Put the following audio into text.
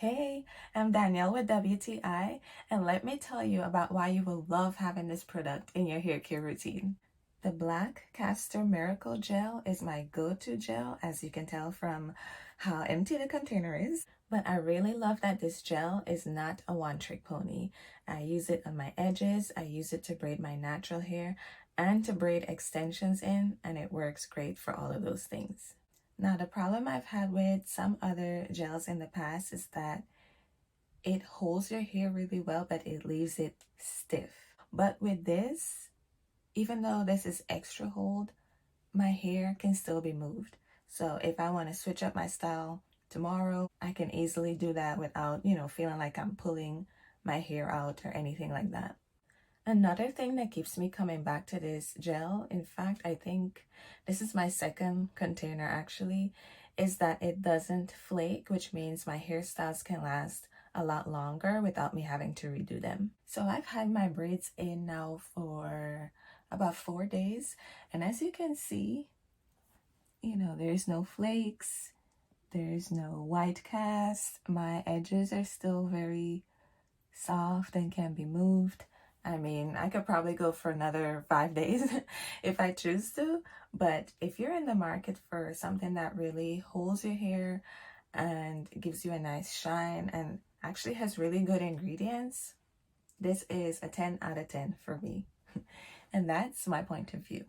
Hey, I'm Danielle with WTI, and let me tell you about why you will love having this product in your hair care routine. The Black Castor Miracle Gel is my go-to gel, as you can tell from how empty the container is. But I really love that this gel is not a one-trick pony. I use it on my edges, I use it to braid my natural hair, and to braid extensions in, and it works great for all of those things. Now, the problem I've had with some other gels in the past is that it holds your hair really well, but it leaves it stiff. But with this, even though this is extra hold, my hair can still be moved. So if I want to switch up my style tomorrow, I can easily do that without, feeling like I'm pulling my hair out or anything like that. Another thing that keeps me coming back to this gel, in fact, I think this is my second container actually, is that it doesn't flake, which means my hairstyles can last a lot longer without me having to redo them. So I've had my braids in now for about 4 days, and as you can see, there's no flakes, there's no white cast, my edges are still very soft and can be moved. I mean, I could probably go for another 5 days if I choose to, but if you're in the market for something that really holds your hair and gives you a nice shine and actually has really good ingredients, this is a 10 out of 10 for me. And that's my point of view.